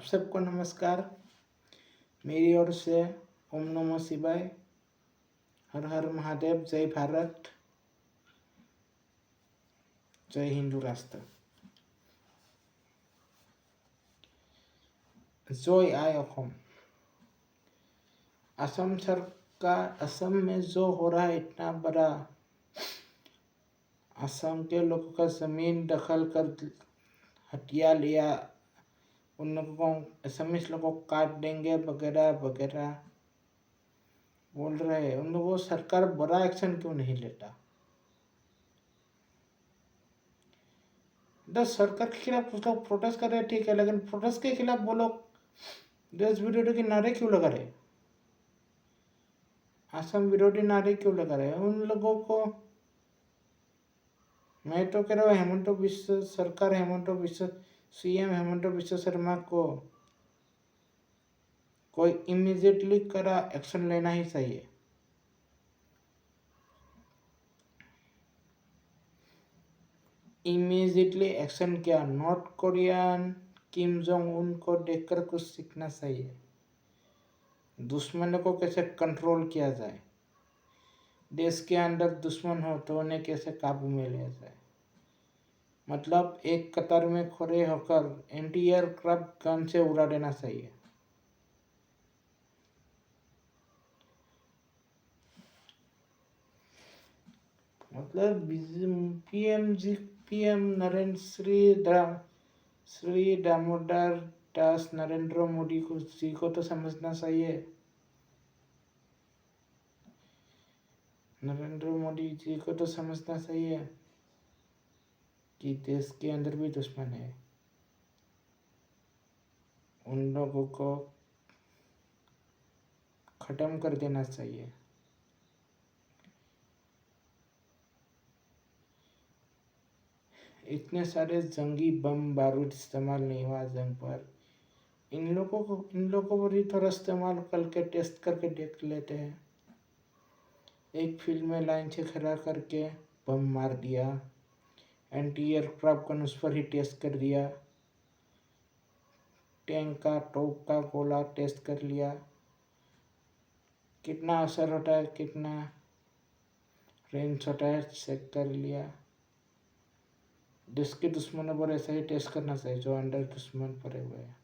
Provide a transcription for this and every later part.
सबको नमस्कार। मेरी ओर से ओम नमः शिवाय। हर हर महादेव। जय भारत, जय हिंदू राष्ट्र। जय आय असम। असम सरकार, असम में जो हो रहा है इतना बड़ा, असम के लोगों का जमीन दखल कर हथिया लिया, उन लोगों को असमीज लोगों को काट देंगे वगैरह वगैरह बोल रहे हैं। उन लोगों सरकार बड़ा एक्शन क्यों नहीं लेता? तो सरकार के खिलाफ कुछ लोग प्रोटेस्ट कर रहे हैं, ठीक है, लेकिन प्रोटेस्ट के खिलाफ वो लोग देश विरोधी के नारे क्यों लगा रहे? असम विरोधी नारे क्यों लगा रहे? उन लोगों को मैं तो कह रहा हूँ हेमंत बिश्व सरकार, हेमंत बिश्व सीएम हेमंत बिश्व शर्मा को कोई इमीडिएटली कड़ा एक्शन लेना ही चाहिए। इमीडिएटली एक्शन किया। North Korean Kim Jong Un को देखकर कुछ सीखना चाहिए। दुश्मनों को कैसे कंट्रोल किया जाए, देश के अंदर दुश्मन हो तो उन्हें कैसे काबू में लिया जाए। मतलब एक कतार में खड़े होकर एंटी एयरक्राफ्ट गन से उड़ा देना चाहिए। मतलब पीएम श्री दामोदर दास नरेंद्र मोदी जी को तो समझना चाहिए। नरेंद्र मोदी जी को तो समझना चाहिए कि देश के अंदर भी दुश्मन है। उन लोगों को खत्म कर देना चाहिए। इतने सारे जंगी बम बारूद इस्तेमाल नहीं हुआ जंग पर। इन लोगों पर ही थोड़ा इस्तेमाल करके टेस्ट करके देख लेते हैं। एक फील्ड में लाइन से खड़ा करके बम मार दिया, एंटी एयरक्राफ्ट गन उस पर ही टेस्ट कर दिया, टैंक का तोप का गोला टेस्ट कर लिया, कितना असर होता है, कितना रेंज होता है चेक कर लिया। देश के दुश्मनों पर ऐसा ही टेस्ट करना चाहिए जो अंदर दुश्मन पड़े हुए हैं।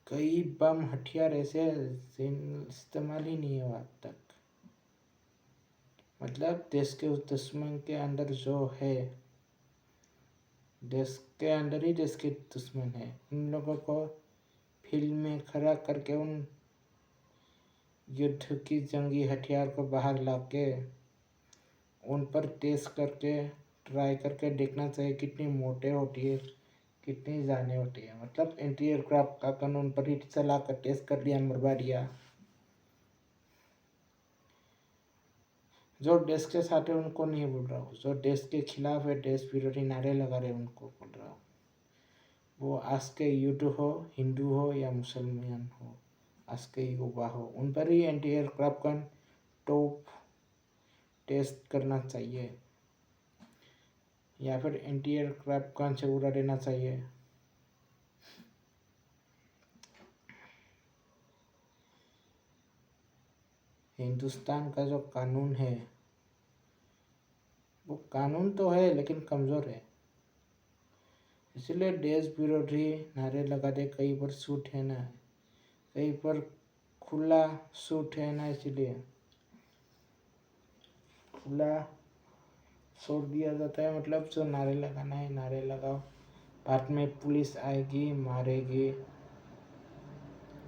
कई बम हथियार ऐसे इस्तेमाल ही नहीं हुआ अब तक। मतलब देश के उस दुश्मन के अंदर जो है, देश के अंदर ही देश के दुश्मन है, उन लोगों को फील्ड में खड़ा करके उन युद्ध की जंगी हथियार को बाहर लाके उन पर टेस्ट करके ट्राई करके देखना चाहिए कितनी मोटे होती है, कितनी जाने होती है। मतलब एंटी एयरक्राफ्ट का गन उन पर ही चला कर टेस्ट कर दिया, मरवा दिया। जो देश के साथ है उनको नहीं बोल रहा हूँ, जो देश के खिलाफ है, देश विरोधी नारे लगा रहे उनको बोल रहा हूँ। वो आज के युद्ध हो, हिंदू हो या मुसलमान हो, आज के युवा हो, उन पर ही anti aircraft gun top test करना चाहिए या फिर एंटी एयरक्राफ्ट गन से उड़ा देना चाहिए। हिंदुस्तान का जो कानून है, वो कानून तो है लेकिन कमज़ोर है, इसलिए देश विरोधी नारे लगा दे। कहीं पर शूट है ना, कहीं पर खुला शूट है ना, इसलिए खुला छोड़ दिया जाता है। मतलब जो नारे लगाना है नारे लगाओ, बाद में पुलिस आएगी मारेगी,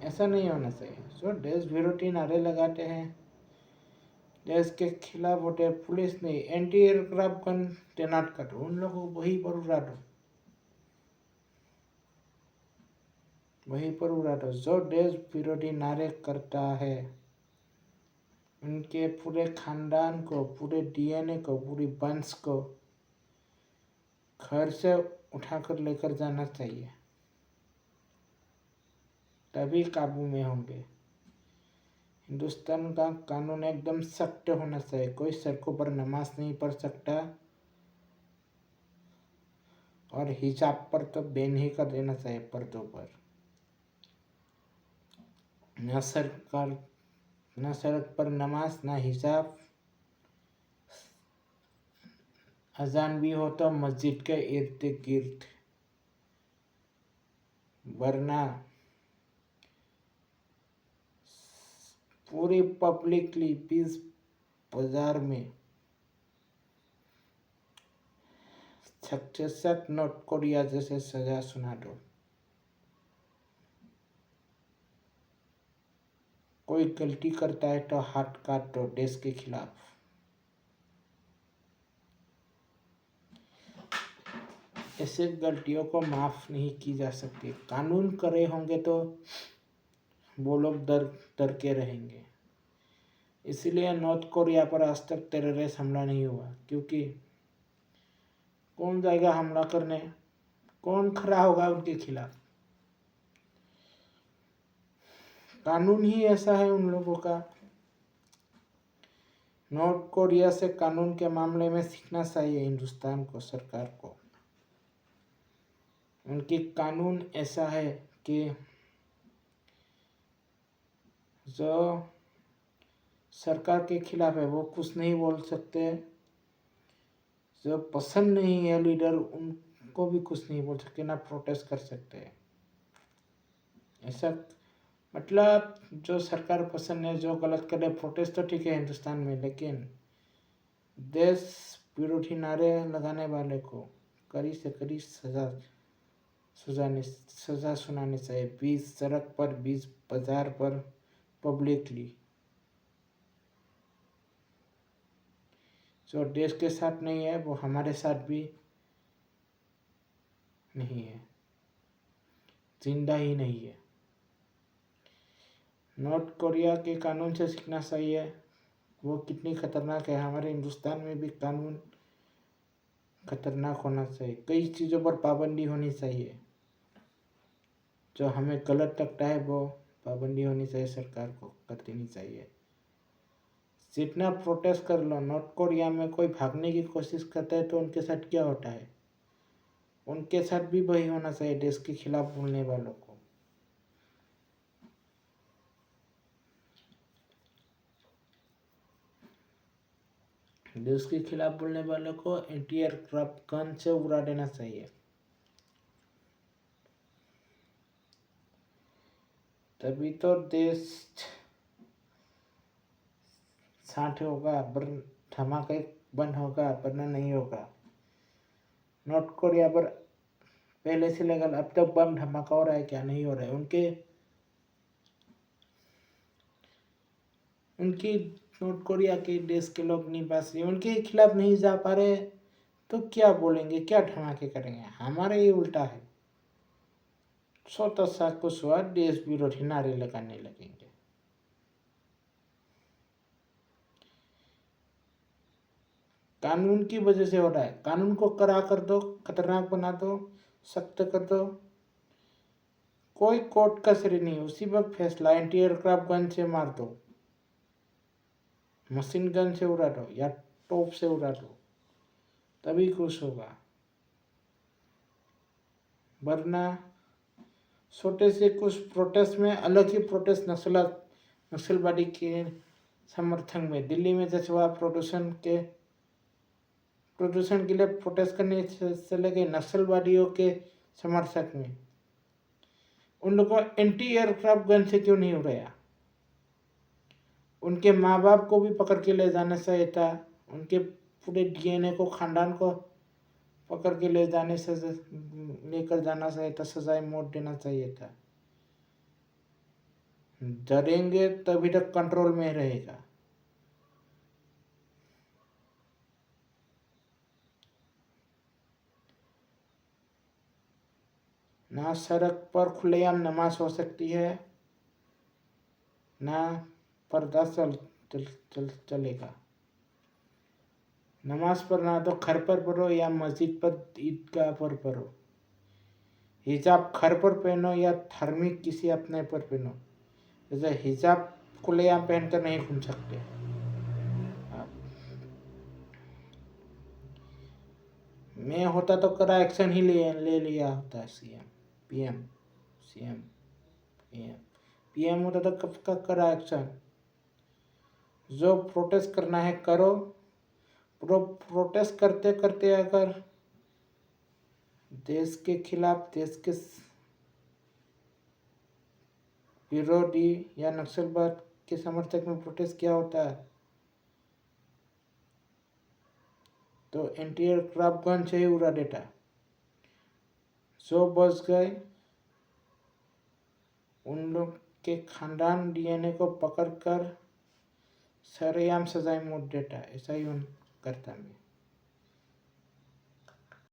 ऐसा नहीं होना चाहिए। जो देश विरोधी नारे लगाते हैं, देश के खिलाफ होते हैं, पुलिस नहीं, एंटी एयरक्राफ्ट गन तैनात कर दो, उन लोगों को वहीं पर उड़ा दो, वहीं पर उड़ा दो। जो देश विरोधी नारे करता है उनके पूरे खानदान को, पूरे डीएनए को, पूरी वंश को घर से उठाकर लेकर जाना चाहिए, तभी काबू में होंगे। हिंदुस्तान का कानून एकदम सख्त होना चाहिए। कोई सड़कों पर नमाज नहीं पढ़ सकता और हिजाब पर तो बैन ही कर देना चाहिए, पर्दों पर। न सड़क पर नमाज, ना हिजाब। अजान भी हो तो मस्जिद के इर्द गिर्द, वरना पूरी पब्लिकली बीच बाजार में सख्त से सख्त नॉर्थ कोरिया जैसे सजा सुना दो। कोई गलती करता है तो हाथ काट दो देश के खिलाफ। ऐसे गलतियों को माफ नहीं की जा सकती। कानून करे होंगे तो वो लोग डर के रहेंगे। इसलिए नॉर्थ कोरिया पर आज तक टेररिस्ट हमला नहीं हुआ, क्योंकि कौन जाएगा हमला करने, कौन खड़ा होगा उनके खिलाफ। कानून ही ऐसा है उन लोगों का। नॉर्थ कोरिया से कानून के मामले में सीखना चाहिए हिंदुस्तान को, सरकार को। उनकी कानून ऐसा है कि जो सरकार के खिलाफ है वो कुछ नहीं बोल सकते, जो पसंद नहीं है लीडर उनको भी कुछ नहीं बोल सकते, ना प्रोटेस्ट कर सकते। ऐसा मतलब जो सरकार पसंद है, जो गलत करे, प्रोटेस्ट तो ठीक है हिंदुस्तान में, लेकिन देश विरोधी नारे लगाने वाले को कड़ी से कड़ी सजा सुनानी चाहिए, बीच सड़क पर, बीच बाजार पर, पब्लिकली। जो देश के साथ नहीं है वो हमारे साथ भी नहीं है, जिंदा ही नहीं है। नॉर्थ कोरिया के कानून से सीखना चाहिए, वो कितनी खतरनाक है। हमारे हिंदुस्तान में भी कानून खतरनाक होना चाहिए। कई चीज़ों पर पाबंदी होनी चाहिए। जो हमें गलत लगता है वो पाबंदी होनी चाहिए, सरकार को कर देनी चाहिए। जितना प्रोटेस्ट कर लो, नॉर्थ कोरिया में कोई भागने की कोशिश करता है तो उनके साथ क्या होता है, उनके साथ भी वही होना चाहिए देश के खिलाफ बोलने वालों को। देश के खिलाफ बोलने वालों को एंटी एयरक्राफ्ट गन से उड़ा देना चाहिए। तभी तो देश शांत होगा, धमाके बंद होगा, वरना नहीं होगा। नॉर्थ कोरिया पर पहले से लेकर अब तक बम धमाका हो रहा है क्या, नहीं हो रहा है। उनकी नॉर्थ कोरिया के देश के लोग निवासी उनके खिलाफ नहीं जा पा रहे तो क्या बोलेंगे, क्या धमाके करेंगे। हमारे ये उल्टा है, स्वतः सा कुछ हुआ देश विरोधी नारे लगाने लगेंगे। कानून की वजह से हो रहा है। कानून को कड़ा कर दो, खतरनाक बना दो, सख्त कर दो, कोई कोर्ट कसरी नहीं, उसी वक्त फैसला। एंटी एयरक्राफ्ट गन से मार दो, मशीन गन से उड़ा दो या टोप से उड़ा दो, तभी कुछ होगा। वरना छोटे से कुछ प्रोटेस्ट में, अलग ही प्रोटेस्ट नक्सलवादी के समर्थन में, दिल्ली में जैसे हुआ प्रदूषण के लिए प्रोटेस्ट करने चले गए नक्सलवादियों के समर्थक में, उन लोगों को एंटी एयरक्राफ्ट गन से क्यों नहीं उड़ाया। उनके माँ बाप को भी पकड़ के ले जाना चाहिए था, उनके पूरे डीएनए को, खानदान को पकड़ के लेकर जाना चाहिए था, सजाए मौत देना चाहिए था। डरेंगे तभी तक कंट्रोल में रहेगा। ना सड़क पर खुलेआम नमाज हो सकती है, ना पर्दा चलेगा। नमाज पढ़ना तो घर पर पढ़ो या मस्जिद पर, ईदगाह पर पढ़ो। हिजाब घर पर पहनो या धार्मिक किसी अपने पर पहनो। जैसे हिजाब खुलेआम पहनकर नहीं घूम सकते आप। मैं होता तो कड़ा एक्शन ही ले लिया होता। CM PM CM PM PM होता तो कब का कड़ा एक्शन। जो प्रोटेस्ट करना है करो। प्रोटेस्ट करते करते अगर देश के खिलाफ, देश के विरोधी या नक्सलवाद के समर्थक में प्रोटेस्ट किया होता है तो एंटी एयरक्राफ्ट गन से ही उड़ा देता। जो बच गए उन लोग के खानदान डीएनए को पकड़कर सरेआम सजाएं मौत देता। ऐसा ही करता मैं।